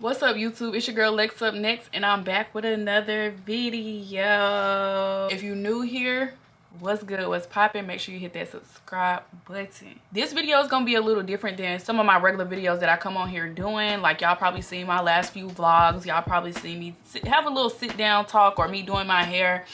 What's up, YouTube? It's your girl LexUpNext, and I'm back with another video. If you're new here, what's good, what's poppin'? Make sure you hit that subscribe button. This video is gonna be a little different than some of my regular videos that I come on here doing. Like, y'all probably seen my last few vlogs. Y'all probably see me have a little sit down talk or me doing my hair.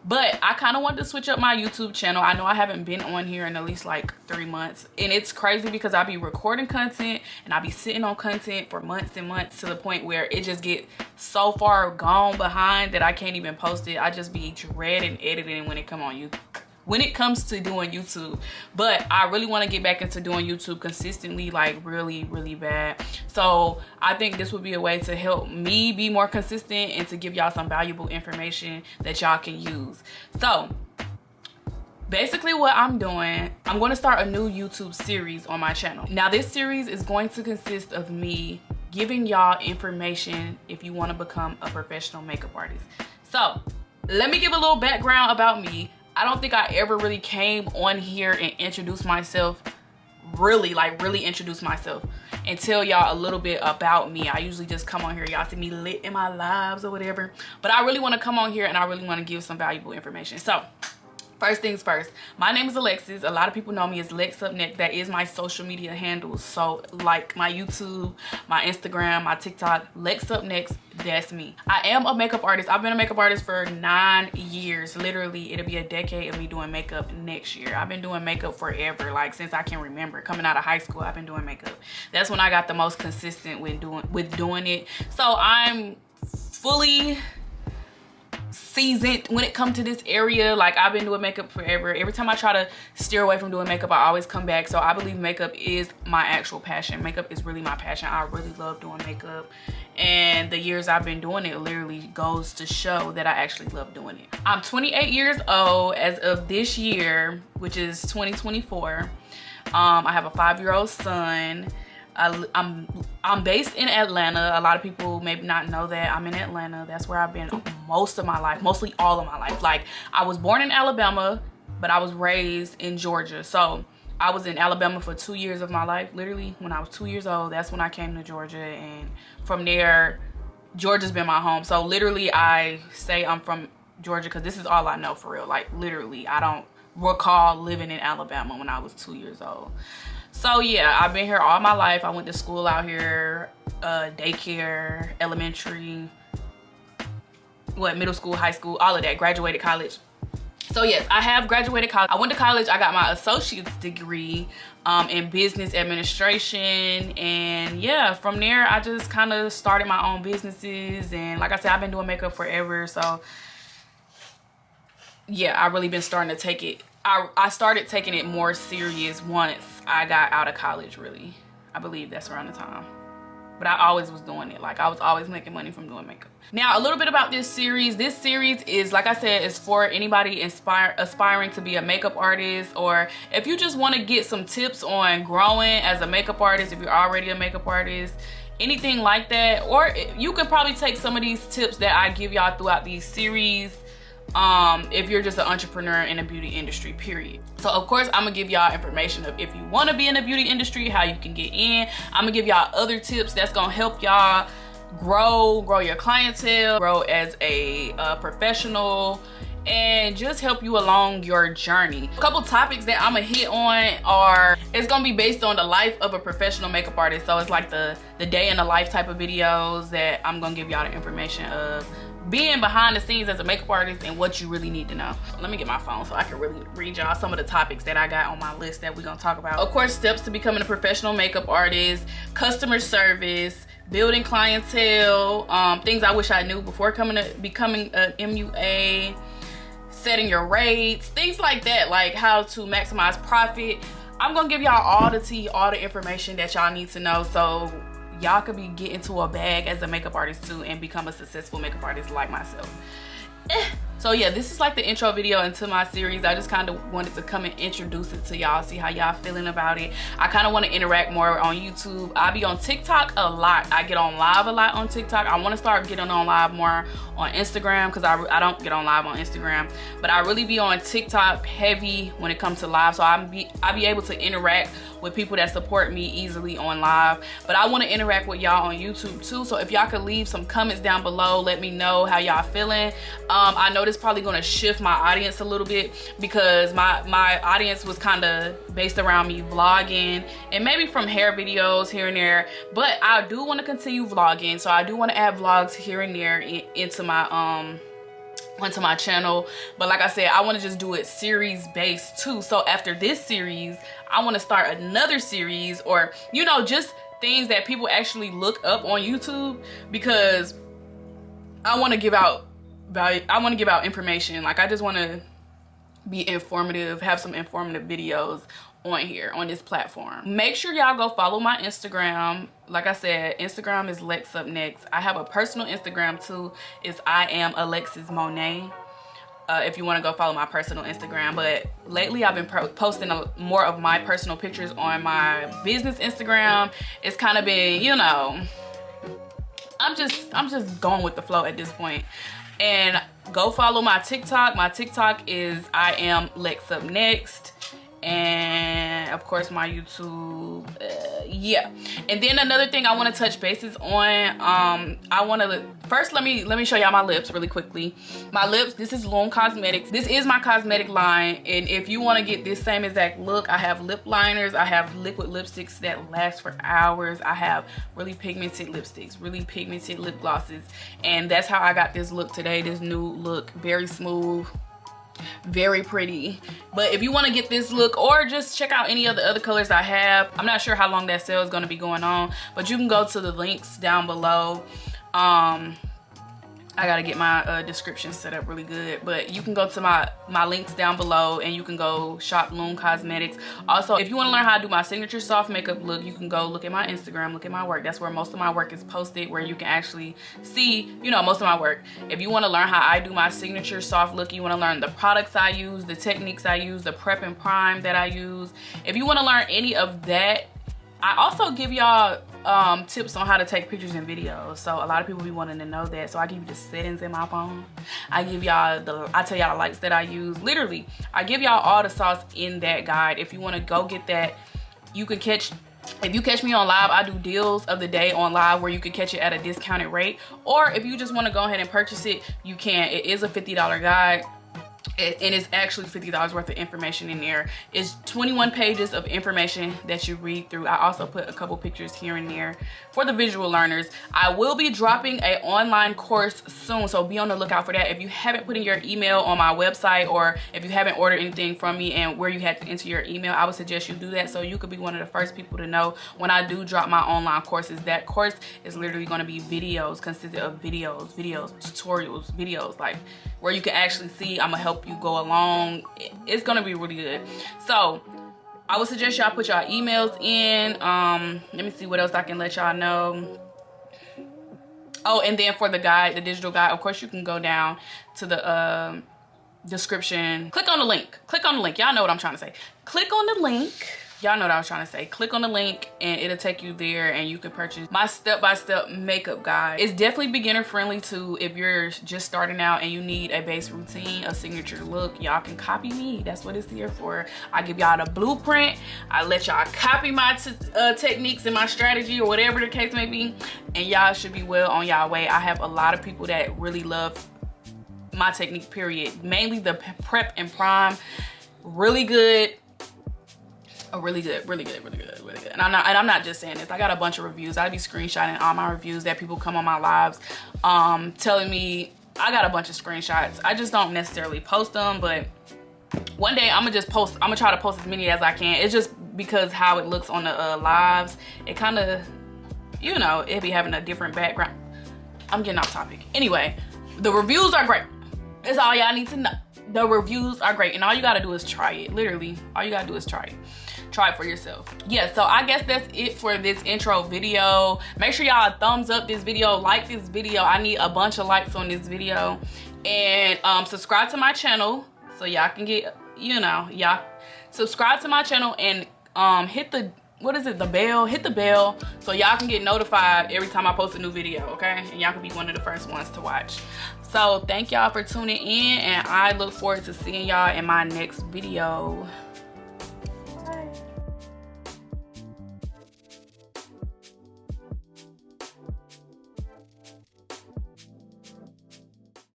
But I kind of wanted to switch up my YouTube channel. I know I haven't been on here in at least like 3 months. And it's crazy because I be recording content and I be sitting on content for months and months to the point where it just get so far gone behind that I can't even post it. I just be dreading editing when it comes to doing YouTube. But I really want to get back into doing YouTube consistently, like really bad. So I think this would be a way to help me be more consistent and to give y'all some valuable information that y'all can use. So basically what I'm doing, I'm going to start a new YouTube series on my channel. Now this series is going to consist of me giving y'all information if you want to become a professional makeup artist. So let me give a little background about me. I don't think I ever really came on here and introduced myself, really introduce myself and tell y'all a little bit about me. I usually just come on here, y'all see me lit in my lives or whatever, but I really want to come on here and I really want to give some valuable information. So first things first, my name is Alexis. A lot of people know me as LexUpNext. That is my social media handles. So like my YouTube, my Instagram, my TikTok, LexUpNext, that's me. I am a makeup artist. I've been a makeup artist for 9 years. Literally, it'll be a decade of me doing makeup next year. I've been doing makeup forever, like since I can remember. Coming out of high school, I've been doing makeup. That's when I got the most consistent with doing it. So I'm fully seasoned when it comes to this area. Like, I've been doing makeup forever. Every time I try to steer away from doing makeup, I always come back. So I believe makeup is my actual passion. Makeup is really my passion. I really love doing makeup, and the years I've been doing it literally goes to show that I actually love doing it. I'm 28 years old as of this year, which is 2024. I have a 5-year-old son. I'm based in Atlanta. A lot of people maybe not know that I'm in Atlanta. That's where I've been most of my life, mostly all of my life. Like, I was born in Alabama, but I was raised in Georgia. So I was in Alabama for 2 years of my life. Literally, when I was 2 years old, that's when I came to Georgia, and from there, Georgia's been my home. So literally, I say I'm from Georgia because this is all I know for real. Like, literally, I don't recall living in Alabama when I was 2 years old. So yeah, I've been here all my life. I went to school out here, daycare, elementary, middle school, high school, all of that. Graduated college. So yes, I have graduated college. I went to college. I got my associate's degree in business administration, and yeah, from there I just kind of started my own businesses. And like I said, I've been doing makeup forever. So yeah, I've really been starting to take it. I started taking it more serious once I got out of college, really. I believe that's around the time. But I always was doing it. Like, I was always making money from doing makeup. Now, a little bit about this series. This series is, like I said, is for anybody aspiring to be a makeup artist, or if you just want to get some tips on growing as a makeup artist, if you're already a makeup artist, anything like that. Or you can probably take some of these tips that I give y'all throughout these series if you're just an entrepreneur in the beauty industry, period. So of course, I'm gonna give y'all information of if you want to be in the beauty industry, how you can get in. I'm gonna give y'all other tips that's gonna help y'all grow your clientele, grow as a professional, and just help you along your journey. A couple topics that I'm gonna hit on are, it's gonna be based on the life of a professional makeup artist. So it's like the day in the life type of videos that I'm gonna give y'all the information of being behind the scenes as a makeup artist and what you really need to know. Let me get my phone so I can really read y'all some of the topics that I got on my list that we're gonna talk about. Of course, steps to becoming a professional makeup artist, customer service, building clientele, things I wish I knew before becoming an MUA, setting your rates, things like that, like how to maximize profit. I'm gonna give y'all all the tea, all the information that y'all need to know, so y'all could be getting to a bag as a makeup artist too and become a successful makeup artist like myself. So yeah, this is like the intro video into my series. I just kind of wanted to come and introduce it to y'all, see how y'all feeling about it. I kind of want to interact more on YouTube. I be on TikTok a lot. I get on live a lot on TikTok. I want to start getting on live more on Instagram, because I don't get on live on Instagram, but I really be on TikTok heavy when it comes to live. So I be able to interact with people that support me easily on live. But I want to interact with y'all on YouTube too. So if y'all could leave some comments down below, let me know how y'all feeling. I know this probably gonna shift my audience a little bit, because my audience was kind of based around me vlogging and maybe from hair videos here and there, but I do want to continue vlogging. So I do want to add vlogs here and there into my channel. But like I said, I want to just do it series based too. So after this series, I want to start another series, or you know, just things that people actually look up on YouTube, because I want to give out value. I want to give out information. Like, I just want to be informative, have some informative videos on here on this platform. Make sure y'all go follow my Instagram. Like I said, Instagram is LexUpNext. I have a personal Instagram too. It's I am Alexis Monet. If you want to go follow my personal Instagram. But lately I've been posting more of my personal pictures on my business Instagram. It's kind of been, you know, I'm just going with the flow at this point. And go follow my TikTok. My TikTok is I am LexUpNext. And of course my YouTube, yeah. And then another thing I want to touch bases on, I want to first let me show y'all my lips really quickly. My lips, this is Loom Cosmetics. This is my cosmetic line, and if you want to get this same exact look, I have lip liners, I have liquid lipsticks that last for hours, I have really pigmented lipsticks, really pigmented lip glosses, and that's how I got this look today. This new look, very smooth, very pretty. But if you want to get this look, or just check out any of the other colors I have, I'm not sure how long that sale is going to be going on, but you can go to the links down below. I gotta get my description set up really good, but you can go to my links down below and you can go shop Loom Cosmetics. Also, if you want to learn how to do my signature soft makeup look, you can go look at my Instagram, look at my work. That's where most of my work is posted, where you can actually see, you know, most of my work. If you want to learn how I do my signature soft look, you want to learn the products I use, the techniques I use, the prep and prime that I use. If you want to learn any of that, I also give y'all tips on how to take pictures and videos. So a lot of people be wanting to know that. So I give you the settings in my phone. I give y'all I tell y'all the lights that I use. Literally, I give y'all all the sauce in that guide. If you want to go get that, you can catch. If you catch me on live, I do deals of the day on live where you can catch it at a discounted rate. Or if you just want to go ahead and purchase it, you can. It is a $50 guide. And it's actually $50 worth of information in there. It's 21 pages of information that you read through. I also put a couple pictures here and there for the visual learners. I will be dropping an online course soon, so be on the lookout for that. If you haven't put in your email on my website, or if you haven't ordered anything from me and where you had to enter your email, I would suggest you do that, so you could be one of the first people to know when I do drop my online courses. That course is literally going to be videos, consisted of videos, tutorials, videos, like where you can actually see. I'm gonna help you go along. It's gonna be really good. So I would suggest y'all put y'all emails in. Let me see what else I can let y'all know. Oh, and then for the guide, the digital guide, of course you can go down to the description. Click on the link. Click on the link. Y'all know what I'm trying to say. Click on the link. Y'all know what I was trying to say. Click on the link and it'll take you there, and you can purchase my step-by-step makeup guide. It's definitely beginner friendly too. If you're just starting out and you need a base routine, a signature look, y'all can copy me. That's what it's here for. I give y'all the blueprint. I let y'all copy my techniques and my strategy, or whatever the case may be, and y'all should be well on y'all way. I have a lot of people that really love my technique, period. Mainly the prep and prime. Really good. Oh, really good. And I'm not just saying this. I got a bunch of reviews. I be screenshotting all my reviews that people come on my lives telling me. I got a bunch of screenshots. I just don't necessarily post them, but one day I'm gonna try to post as many as I can. It's just because how it looks on the lives. It kind of, you know, it be having a different background. I'm getting off topic. Anyway, the reviews are great. That's all y'all need to know. The reviews are great, and all you gotta do is try it. Literally, all you gotta do is try it. Try it for yourself. Yeah, so I guess that's it for this intro video. Make sure y'all thumbs up this video, like this video. I need a bunch of likes on this video. And subscribe to my channel so y'all can get, you know, y'all subscribe to my channel and hit the, what is it, the bell, hit the bell so y'all can get notified every time I post a new video, okay? And y'all can be one of the first ones to watch. So thank y'all for tuning in, and I look forward to seeing y'all in my next video.